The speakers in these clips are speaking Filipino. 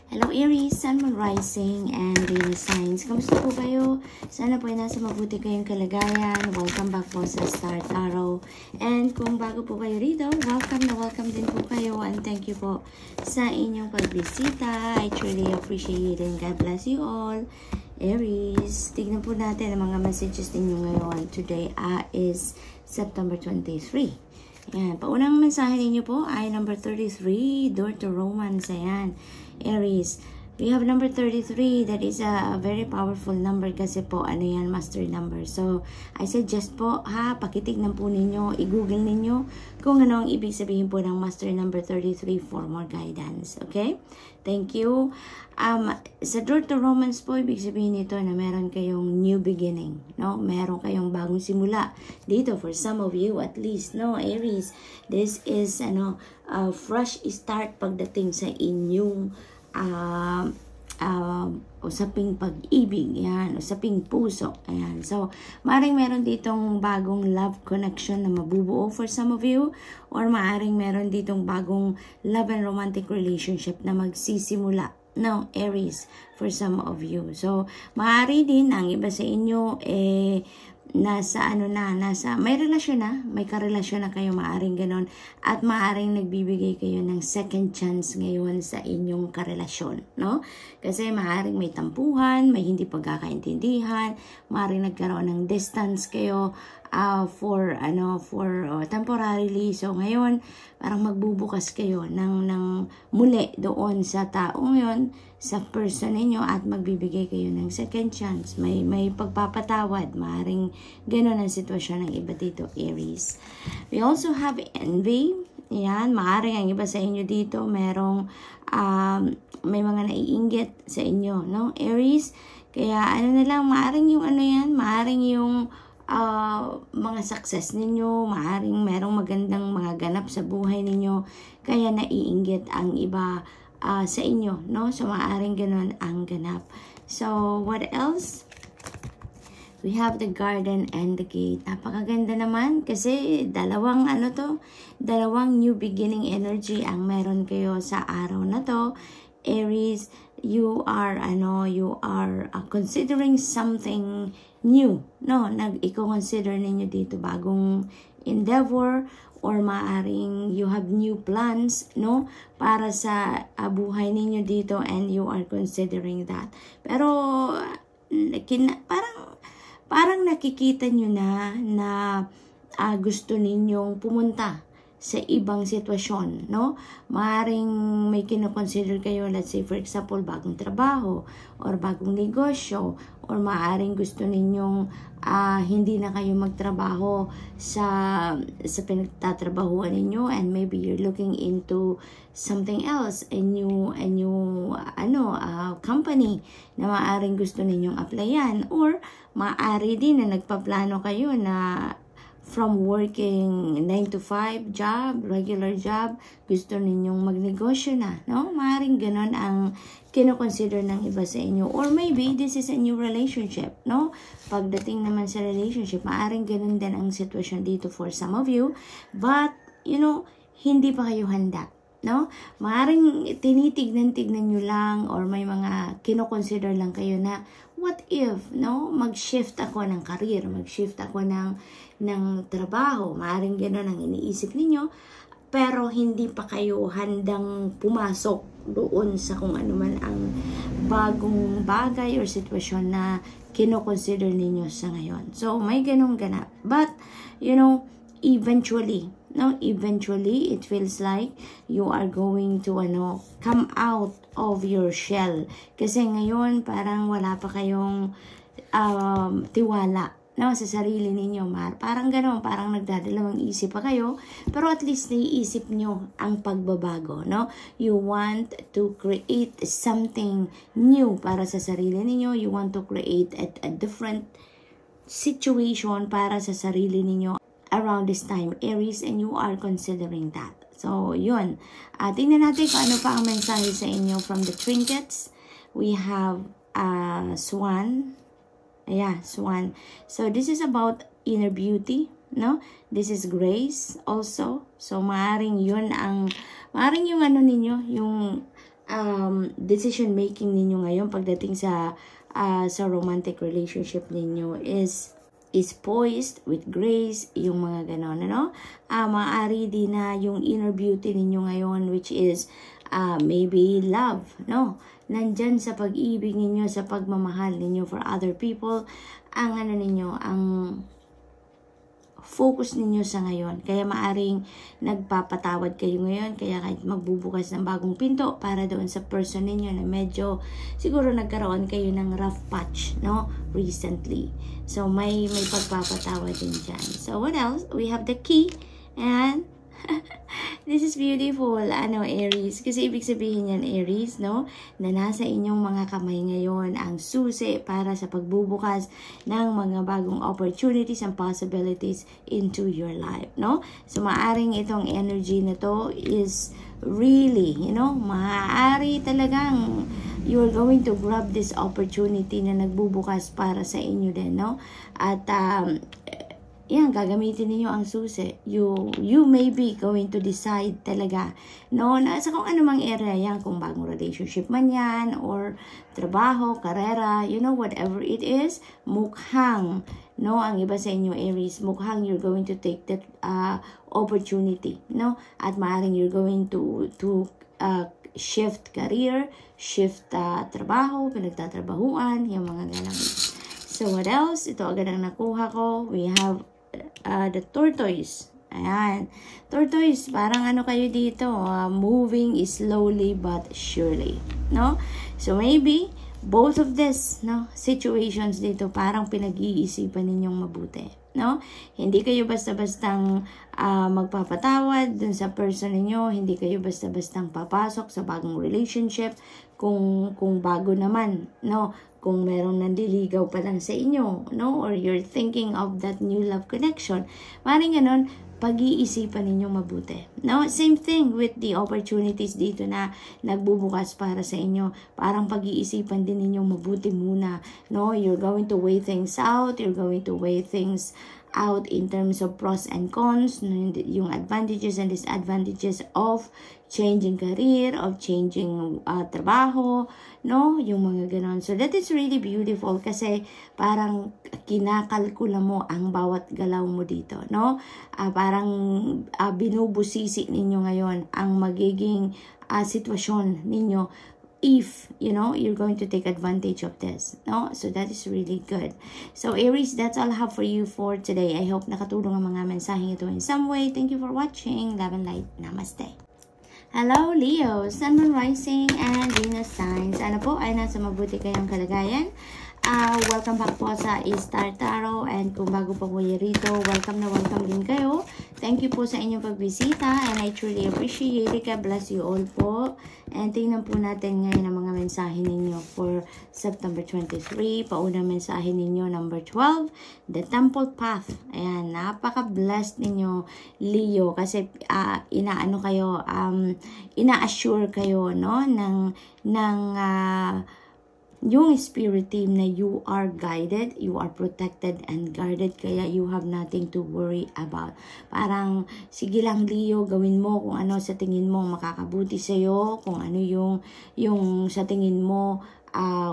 Hello Aries, Sun, Moon, Rising, and Venus signs. Kamusta po kayo? Sana po ay nasa mabuti kayong kalagayan. Welcome back po sa Star Tarot. And kung bago po kayo rito, welcome din po kayo. And thank you po sa inyong pagbisita. I truly appreciate it and God bless you all. Aries, tignan po natin ang mga messages ninyo ngayon. Today is September 23. Ayan, paunang mensahe ninyo po ay number 33, Door to Romance. Ayan, Aries, we have number 33. That is a very powerful number kasi po, ano yan, master number. So, I suggest po, pakitignan po ninyo, i-google ninyo kung ano ang ibig sabihin po ng master number 33 for more guidance. Okay? Thank you. Sa Door to Romance po, ibig sabihin nito na meron kayong new beginning, no? Meron kayong bagong simula dito for some of you at least, no, Aries. This is a fresh start pagdating sa inyong usaping pag-ibig, yan, usaping puso, ayan. So, maaaring meron ditong bagong love connection na mabubuo for some of you, or maaaring meron ditong bagong love and romantic relationship na magsisimula, no, Aries, for some of you. So, maaari din ang iba sa inyo, may relasyon na, may karelasyon na kayo, maaring ganon, at maaring nagbibigay kayo ng second chance ngayon sa inyong karelasyon, no? Kasi maaring may tampuhan, may hindi pagkakaintindihan, maaring nagkaroon ng distance kayo, for temporarily. So ngayon parang magbubukas kayo ng muli doon sa taong yon, sa person ninyo, at magbibigay kayo ng second chance. May pagpapatawad, maaring gano'n ang sitwasyon ng iba dito, Aries. We also have envy. Yan, maaring ang iba sa inyo dito merong may mga naiinggit sa inyo, no, Aries. Kaya maaring yung maaring yung mga success ninyo, maaring merong magandang mga ganap sa buhay ninyo, kaya naiinggit ang iba sa inyo, no? So maaring ganun ang ganap. So what else? We have the Garden and the Gate. Napakaganda naman kasi dalawang new beginning energy ang meron kayo sa araw na to, Aries. You are considering something new, no? I-consider ninyo dito bagong endeavor, or maaring you have new plans, no, para sa buhay ninyo dito, and you are considering that. Pero parang nakikita nyo na gusto ninyong pumunta sa ibang sitwasyon, no? Maaring may kinoconsider kayo, let's say for example, bagong trabaho or bagong negosyo, or maaring gusto ninyong hindi na kayo magtrabaho sa pinagtatrabahuan ninyo, and maybe you're looking into something else, a new company na maaring gusto ninyong applyan, or maari din na nagpaplano kayo na from working 9 to 5 job, regular job, gusto ninyong magnegosyo na, no? Maaaring ganon ang kino-consider ng iba sa inyo. Or maybe this is a new relationship, no? Pagdating naman sa relationship, maaaring ganon din ang sitwasyon dito for some of you. But, hindi pa kayo handa, no? Maaaring tinitignan-tignan nyo lang, or may mga kino-consider lang kayo na, what if, no? Mag-shift ako ng career, mag-shift ako ng trabaho. Maaaring gano'n ang iniisip ninyo, pero hindi pa kayo handang pumasok doon sa kung ano man ang bagong bagay or sitwasyon na kino-consider ninyo sa ngayon. So, may ganong ganap. But, eventually, it feels like you are going to come out of your shell. Kasi ngayon parang wala pa kayong tiwala, no, sa sarili ninyo. Parang gano'n, parang nagdadalawang isip pa kayo, pero at least naiisip nyo ang pagbabago, no? You want to create something new para sa sarili ninyo. You want to create a different situation para sa sarili ninyo around this time, Aries, and you are considering that. So, yun. Tingnan natin kung ano pa ang mensahe sa inyo from the trinkets. We have Swan. Swan. So, this is about inner beauty, no? This is grace also. So, maaring yung ninyo, yung decision making ninyo ngayon pagdating sa romantic relationship ninyo is poised with grace, yung mga ganon, ano? Maaari din na yung inner beauty ninyo ngayon, which is maybe love, no? Nandyan sa pag-ibig ninyo, sa pagmamahal ninyo for other people, ang ano ninyo, ang focus ninyo sa ngayon. Kaya maaring nagpapatawad kayo ngayon, kaya kahit magbubukas ng bagong pinto para doon sa person ninyo na medyo siguro nagkaroon kayo ng rough patch, no? Recently. So may pagpapatawad din dyan. So what else? We have the key and this is beautiful, Aries. Kasi ibig sabihin yan, Aries, no? Na nasa inyong mga kamay ngayon ang susi para sa pagbubukas ng mga bagong opportunities and possibilities into your life, no? So, maaring itong energy na to is really, maaari talagang you're going to grab this opportunity na nagbubukas para sa inyo din, no? At, yan, gagamitin niyo ang susi. You may be going to decide talaga, no, na sa kung anumang area yan, kung bagong relationship man yan, or trabaho, karera, whatever it is, mukhang, no, ang iba sa inyo, Aries, mukhang you're going to take that opportunity, no, at maaaring you're going to shift career, shift trabaho, pinagtatrabahuan, yung mga ganang. So, what else? Ito agad ang nakuha ko. We have the tortoise. Ayan. Tortoise, parang kayo dito, moving slowly but surely, no? So, maybe, both of this, no, situations dito, parang pinag-iisipan ninyong mabuti, no? Hindi kayo basta-bastang magpapatawad dun sa person ninyo, hindi kayo basta-bastang papasok sa bagong relationship, kung bago naman, no? Kung merong nandiligaw pa lang sa inyo, no? Or you're thinking of that new love connection. Maring ganun, pag-iisipan ninyong mabuti, no? Same thing with the opportunities dito na nagbubukas para sa inyo. Parang pag-iisipan din ninyong mabuti muna, no? You're going to weigh things out. You're going to weigh things out in terms of pros and cons, yung advantages and disadvantages of changing career, of changing trabaho, no? Yung mga ganon. So, that is really beautiful kasi parang kinakalkula mo ang bawat galaw mo dito, no? Parang binubusisi ninyo ngayon ang magiging sitwasyon ninyo if, you're going to take advantage of this, no? So, that is really good. So, Aries, that's all I have for you for today. I hope nakatulong ang mga mensaheng ito in some way. Thank you for watching. Love and light. Namaste. Hello, Leo, Sun, Moon, Rising, and Venus signs. Sana po ay nasa mabuti kayong kalagayan. Welcome back po sa Star Tarot, and kung bago pa po rito, welcome na welcome din kayo. Thank you po sa inyong pagbisita, and I truly appreciate it. God bless you all po. And tingnan po natin ngayon ang mga mensahe ninyo for September 23. Paunang mensahe ninyo, number 12, The Temple Path. Ayan, napaka-blessed ninyo, Leo, kasi ina-assure kayo, no, ng yung spirit team na you are guided, you are protected and guarded, kaya you have nothing to worry about. Parang, sige lang, Leo, gawin mo kung ano sa tingin mo makakabuti sa'yo, kung ano yung sa tingin mo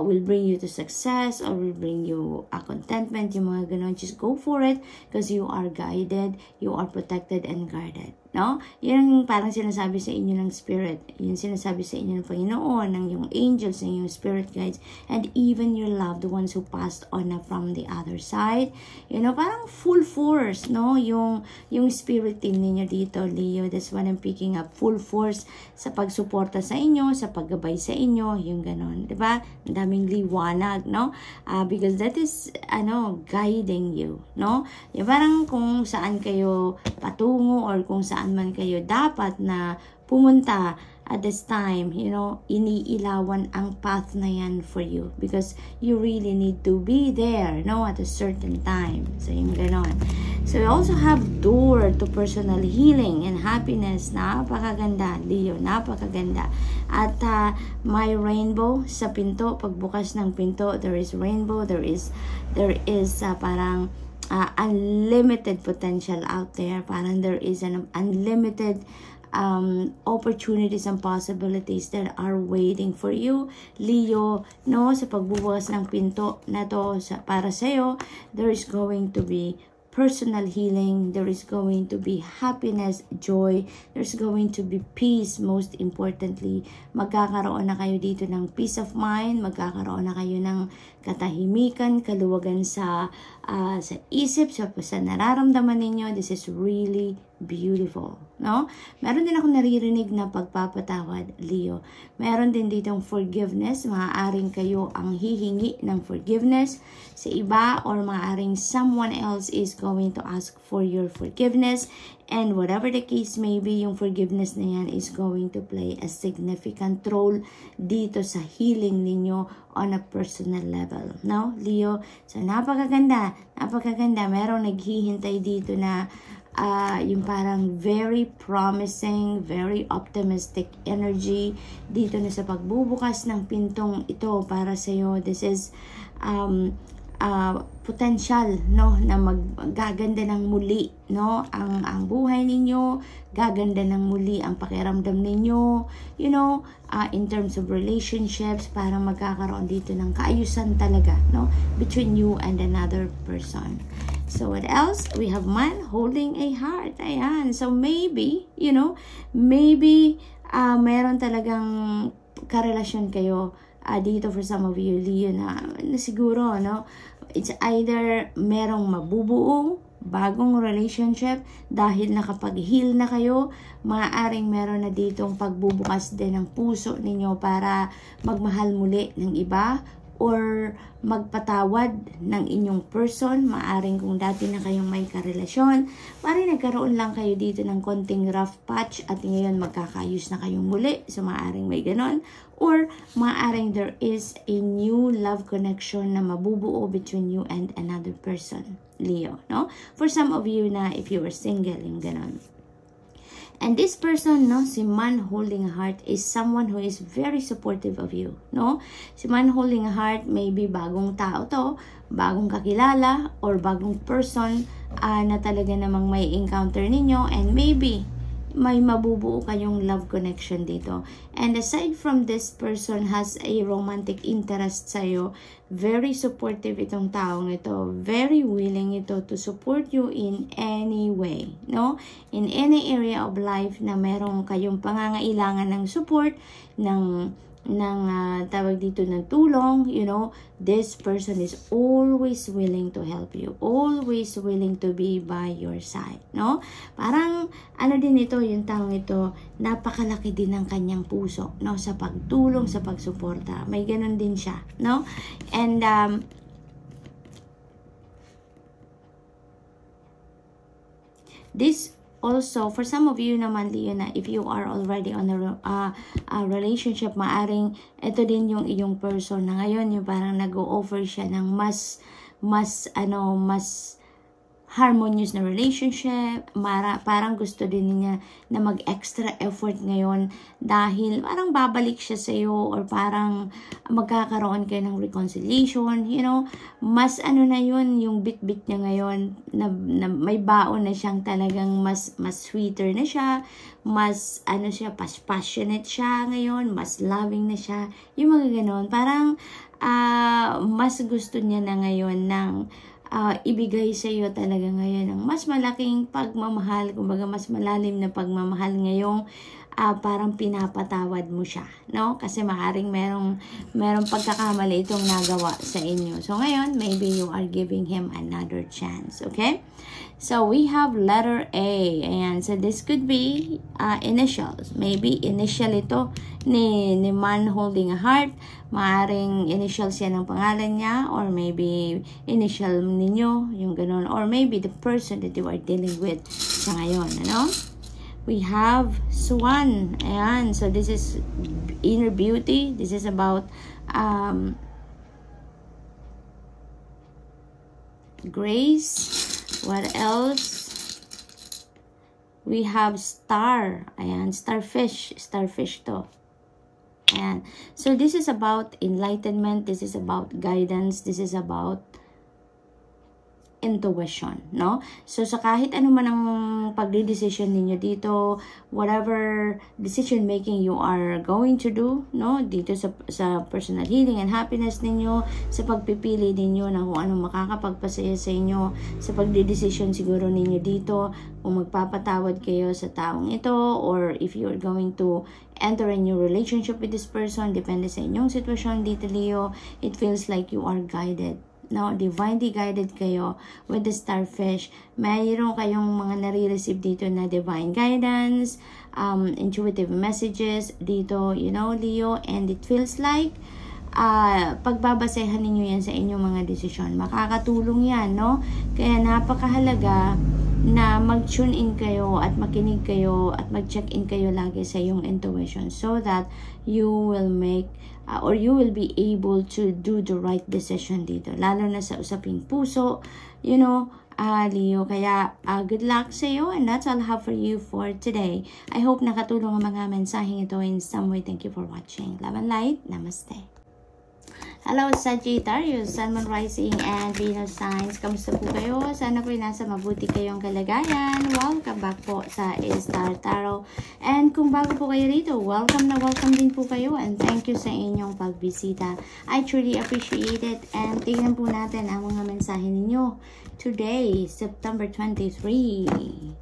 will bring you to success or will bring you contentment, yung mga ganon. Just go for it because you are guided, you are protected and guarded. No? Yan ang parang sinasabi sa inyo ng Spirit. Yan sinasabi sa inyo ng Panginoon, ng yung angels, ng yung Spirit guides, and even your loved ones who passed on na from the other side. Parang full force, no? Yung Spirit team ninyo dito, Leo. That's what I'm picking up. Full force sa pagsuporta sa inyo, sa paggabay sa inyo, yung ganon. Diba? Ang daming liwanag, no? Because that is, guiding you, no? Yung parang kung saan kayo patungo or kung saan man kayo dapat na pumunta at this time, iniilawan ang path na yan for you because you really need to be there, no, at a certain time. So, yung ganon. So, we also have door to personal healing and happiness. Napakaganda, Leo, napakaganda. At may rainbow sa pinto, pagbukas ng pinto, there is rainbow, there is parang unlimited potential out there. Parang there is an unlimited opportunities and possibilities that are waiting for you, Leo, no? Sa pagbubukas ng pinto na to para sa'yo, there is going to be personal healing, there is going to be happiness, joy, there's going to be peace. Most importantly, magkakaroon na kayo dito ng peace of mind, magkakaroon na kayo ng katahimikan, kaluwagan sa isip, sa nararamdaman ninyo. This is really beautiful, no? Meron din ako naririnig na pagpapatawad, Leo. Meron din ditong forgiveness. Maaaring kayo ang hihingi ng forgiveness sa iba, or maaaring someone else is going to ask for your forgiveness. And whatever the case may be, yung forgiveness na yan is going to play a significant role dito sa healing ninyo on a personal level, no, Leo? So, napakaganda. Merong naghihintay dito na yung parang very promising, very optimistic energy dito na sa pagbubukas ng pintong ito para sa'yo. This is potential, no, na maggaganda ng muli, no, ang buhay ninyo, gaganda ng muli ang pakiramdam ninyo, you know, in terms of relationships, para magkakaroon dito ng kaayusan talaga, no, between you and another person. So what else? We have man holding a heart. Ayan. So maybe, you know, meron talagang karelasyon kayo dito for some of you, Leo, na siguro, no, it's either merong mabubuong bagong relationship dahil nakapag-heal na kayo, maaaring meron na ditong pagbubukas din ng puso ninyo para magmahal muli ng iba, or magpatawad ng inyong person. Maaring kung dati na kayong may karelasyon, maaring nagkaroon lang kayo dito ng konting rough patch at ngayon magkakayos na kayong muli. So maaring may ganon. Or maaring there is a new love connection na mabubuo between you and another person, Leo, no? For some of you na if you are single, yung ganon. And this person, no, si man holding a heart is someone who is very supportive of you, no? Si man holding a heart, maybe bagong tao to, bagong kakilala, or bagong person na talaga namang may encounter ninyo, and maybe may mabubuo kayong love connection dito. And aside from this person has a romantic interest sa'yo, very supportive itong taong ito, very willing ito to support you in any way, no? In any area of life na merong kayong pangangailangan ng support, ng tawag dito ng tulong, you know, this person is always willing to help you, always willing to be by your side, no? Parang ano din ito, yung taong ito, napakalaki din ng kanyang puso, no, sa pagtulong, sa pagsuporta. May ganun din siya, no? And this also, for some of you naman, Leo, na if you are already on a relationship, maaring ito din yung iyong person na ngayon, yung parang nag-o-offer siya ng mas harmonious na relationship. Parang gusto din niya na mag-extra effort ngayon dahil parang babalik siya sa iyo, or parang magkakaroon kayo ng reconciliation, you know. Mas na yun, yung bit-bit niya ngayon na may baon na siyang talagang mas sweeter na siya, mas siya, passionate siya ngayon, mas loving na siya, yung mga ganon. Parang mas gusto niya na ngayon ng ibigay sa iyo talaga ngayon ng mas malaking pagmamahal, kumbaga mas malalim na pagmamahal ngayong parang pinapatawad mo siya, no? Kasi maaaring merong pagkakamali itong nagawa sa inyo. So ngayon, maybe you are giving him another chance, okay? So we have letter A, and so this could be initials. Maybe initial ito ni man holding a heart. Maaring initial siya ng pangalan niya, or maybe initial ninyo, yung ganun, or maybe the person that you are dealing with sa ngayon, ano? We have Swan. Ayan, so this is inner beauty. This is about grace. What else? We have Star. Ayan, starfish. Starfish to. Ayan. So this is about enlightenment. This is about guidance. This is about intuition, no? So, sa kahit ano man ang pagdidesisyon ninyo dito, whatever decision making you are going to do, no? Dito sa personal healing and happiness ninyo, sa pagpipili ninyo ng kung anong makakapagpasaya sa inyo, sa pagdidesisyon siguro ninyo dito, kung magpapatawad kayo sa taong ito, or if you're going to enter a new relationship with this person, depende sa inyong sitwasyon dito, Leo, it feels like you are guided. No, divinely guided kayo with the starfish. Mayroon kayong mga nare-receive dito na divine guidance, intuitive messages dito, you know, Leo, and it feels like pagbabasehan ninyo yan sa inyong mga desisyon. Makakatulong yan, no? Kaya napakahalaga na mag-tune in kayo at makinig kayo at mag-check in kayo lagi sa iyong intuition so that you will make or you will be able to do the right decision dito. Lalo na sa usaping puso, you know, Leo. Kaya good luck sa iyo, and that's all I have for you for today. I hope nakatulong ang mga mensaheng ito in some way. Thank you for watching. Love and light. Namaste. Hello Sagittarius, Sun, Moon, Rising, and Venus signs. Kamusta po kayo? Sana po nasa mabuti kayong kalagayan. Welcome back po sa Star Tarot. And kung bago po kayo rito, welcome na welcome din po kayo. And thank you sa inyong pagbisita. I truly appreciate it. And tingnan po natin ang mga mensahe ninyo. Today, September 23.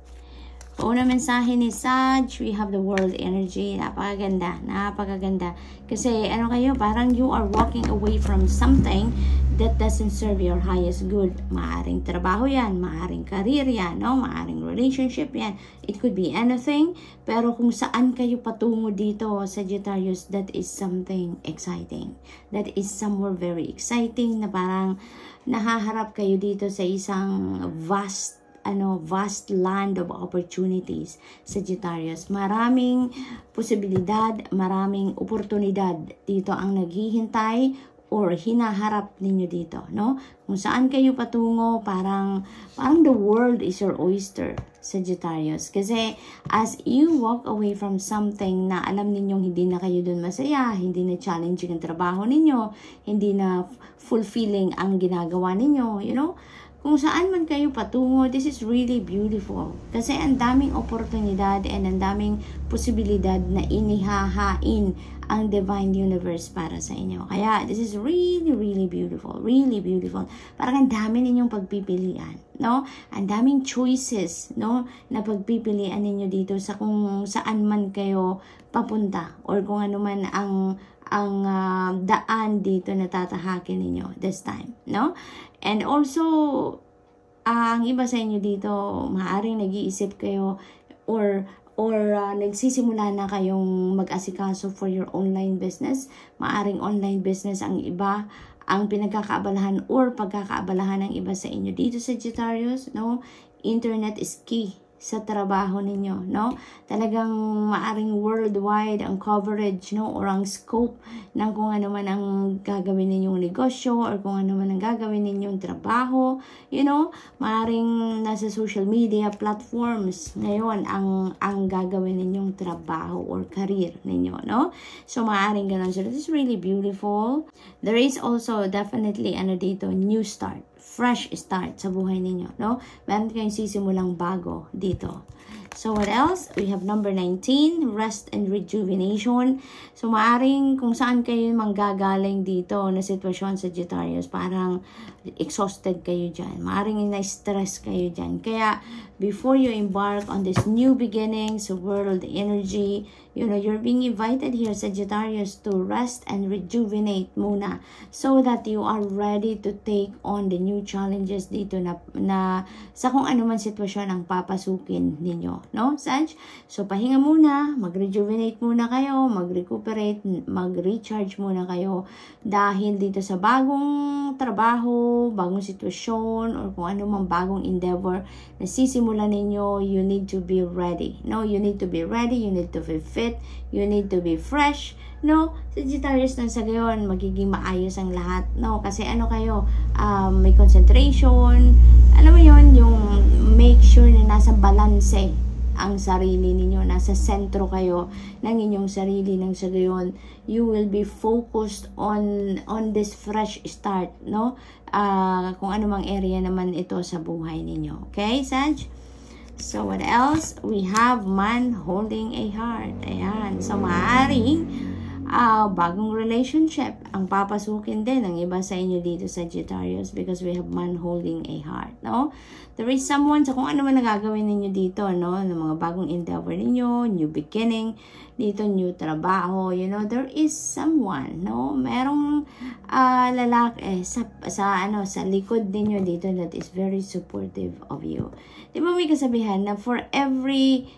Una mensahe ni Sag, we have the world energy. Napakaganda, napakaganda. Kasi ano kayo, parang you are walking away from something that doesn't serve your highest good. Maaring trabaho yan, maaring career yan, no? Maaring relationship yan. It could be anything. Pero kung saan kayo patungo dito, Sagittarius, that is something exciting. That is somewhere very exciting na parang nahaharap kayo dito sa isang vast land of opportunities, Sagittarius. Maraming posibilidad, maraming oportunidad dito ang naghihintay or hinaharap ninyo dito, no? Kung saan kayo patungo, parang the world is your oyster, Sagittarius. Kasi as you walk away from something na alam ninyong hindi na kayo dun masaya, hindi na challenging ang trabaho ninyo, hindi na fulfilling ang ginagawa ninyo, you know, kung saan man kayo patungo, this is really beautiful. Kasi ang daming oportunidad and ang daming posibilidad na inihahain ang divine universe para sa inyo. Kaya this is really, really beautiful. Really beautiful. Parang ang dami ninyong pagpipilian, no? Ang daming choices, no? Na pagpipilian ninyo dito sa kung saan man kayo papunta or kung ano man ang daan dito na tatahakin ninyo this time, no? And also, ang iba sa inyo dito, maaaring nag-iisip kayo or nagsisimula na kayong mag-asikaso for your online business. Maaaring online business ang iba, ang pinagkakaabalahan or pagkakaabalahan ng iba sa inyo dito, Sagittarius, no? Internet is key sa trabaho ninyo, no? Talagang maaring worldwide ang coverage, no? Or ang scope ng kung ano man ang gagawin ninyong negosyo or kung ano man ang gagawin ninyong trabaho, you know? Maaring nasa social media platforms ngayon ang gagawin ninyong trabaho or career ninyo, no? So, maaring ganun. So, this is really beautiful. There is also definitely, dito, new start. Fresh start sa buhay ninyo, no? Meron kayong sisimulang bago dito. So, what else? We have number 19, rest and rejuvenation. So, maaring kung saan kayo manggagaling dito na sitwasyon, Sagittarius, parang exhausted kayo dyan. Maaring na-stress kayo dyan. Kaya, before you embark on this new beginnings, world energy, you know, you're being invited here, Sagittarius, to rest and rejuvenate muna so that you are ready to take on the new challenges dito na sa kung ano man sitwasyon ang papasukin ninyo, no, Sag? So, pahinga muna, mag-rejuvenate muna kayo, mag-recuperate, mag-recharge muna kayo dahil dito sa bagong trabaho, bagong sitwasyon, or kung ano man bagong endeavor na sisimulan ninyo, you need to be ready, no? You need to be ready, you need to be fit, you need to be fresh, no? Sagittarius, na sa gayon, magiging maayos ang lahat, no? Kasi kayo, may concentration, alam mo yon, yung make sure na nasa balanse ang sarili ninyo. Nasa sentro kayo ng inyong sarili, nang sa gayon, you will be focused on this fresh start, no? Kung anumang area naman ito sa buhay ninyo. Okay, Sag? So, what else? We have man holding a heart. Ayan. So, maaaring bagong relationship ang papasukin din ng iba sa inyo dito, Sagittarius, because we have man holding a heart, no? There is someone, sa kung ano man nagagawin ninyo dito, no? Ng mga bagong endeavor ninyo, new beginning, dito new trabaho, you know, there is someone, no? Merong lalaki sa likod ninyo dito that is very supportive of you. Di ba may kasabihan na for every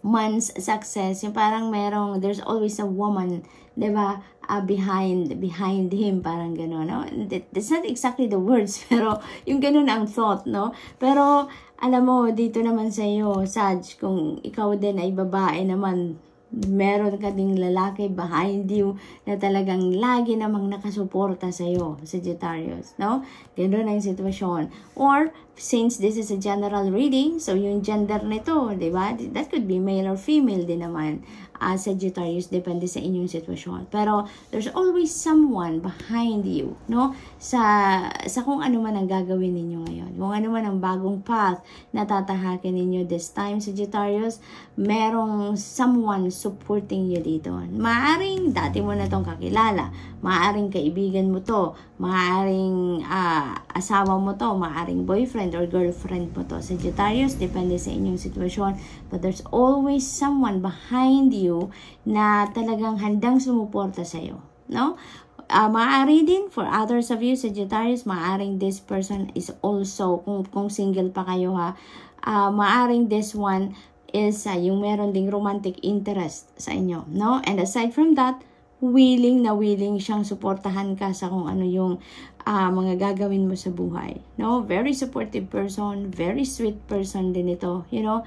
man's success, yung parang there's always a woman, diba, behind him, parang gano'n, no? That's not exactly the words, pero yung gano'n ang thought, no? Pero, alam mo, dito naman sa iyo, Sag, kung ikaw din ay babae naman, meron ka ding lalaki behind you na talagang lagi namang nakasuporta sa iyo, Sagittarius, no? Gano'n ang sitwasyon. Or, since this is a general reading, so yung gender nito, di ba? That could be male or female din naman. Sagittarius, depende sa inyong sitwasyon. Pero, there's always someone behind you, no? Sa kung ano man ang gagawin ninyo ngayon. Kung ano man ang bagong path na tatahakin ninyo this time, Sagittarius, merong someone supporting you dito. Maaring dati mo na tong kakilala, maaring kaibigan mo to, maaring asawa mo to, maaring boyfriend or girlfriend mo to. Sagittarius, depende sa inyong sitwasyon. But there's always someone behind you na talagang handang sumuporta sa iyo, no? Maaari din for others of you, Sagittarius, maaring this person is also, kung single pa kayo ha, maaring this one is yung meron ding romantic interest sa inyo, no? And aside from that, willing siyang suportahan ka sa kung ano yung mga gagawin mo sa buhay, no? Very supportive person, very sweet person din ito, you know,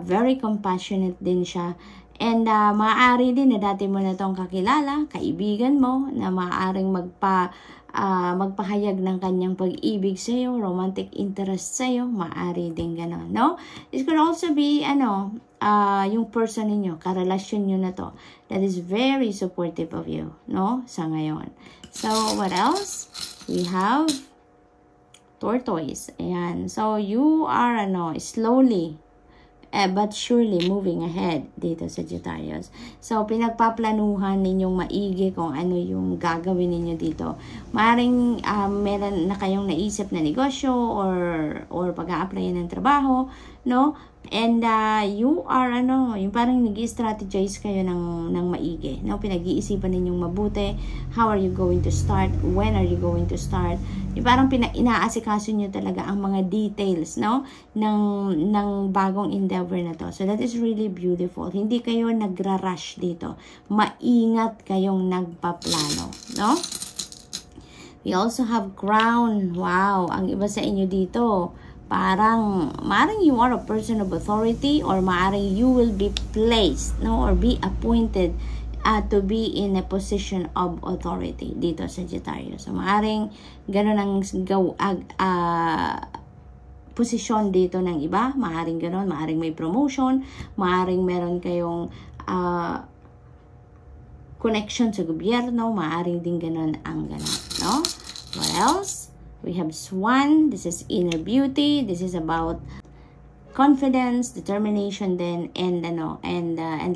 very compassionate din siya. And maaari din na dati mo na tong kakilala, kaibigan mo, na maaaring magpahayag ng kanyang pag-ibig sa iyo, romantic interest sa iyo, maaari din gano'n, no? This could also be, yung person ninyo, karelasyon nyo na to, that is very supportive of you, no? Sa ngayon. So, what else? We have tortoise. Ayan. So, you are, slowly, but surely moving ahead dito, Sagittarius. So, pinagpaplanuhan ninyong maigi kung ano yung gagawin ninyo dito. Maaaring meron na kayong naisip na negosyo or pag-a-apply ng trabaho, no? And you are, yung parang nag-strategize kayo ng maigi, no? Pinag-iisipan ninyong mabuti. How are you going to start? When are you going to start? Yung parang inaasikaso nyo talaga ang mga details, no? ng bagong endeavor na to. So, that is really beautiful. Hindi kayo nagra-rush dito. Maingat kayong nagpaplano, no? We also have crown. Wow, ang iba sa inyo dito, maaring you are a person of authority, or maaring you will be placed, no, or be appointed to be in a position of authority dito, Sagittarius. So, maaring ganun ang posisyon dito ng iba, maaring ganun, maaring may promotion, maaring meron kayong connection sa gobyerno, maaring din ganun ang ganun, no? What else? We have swan. This is inner beauty. This is about confidence, determination din, and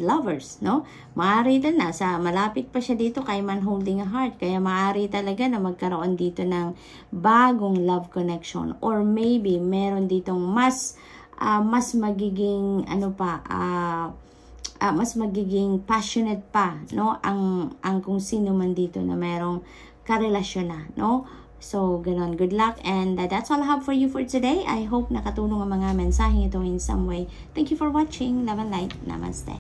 lovers, no? Maaari din malapit pa siya dito kay man holding a heart. Kaya maaari talaga na magkaroon dito ng bagong love connection, or maybe meron ditong mas magiging mas magiging passionate pa, no? Ang kung sino man dito na merong karelasyon na, no? So, ganon. Good luck. And that's all I have for you for today. I hope nakatulong ang mga mensaheng ito in some way. Thank you for watching. Love and light. Namaste.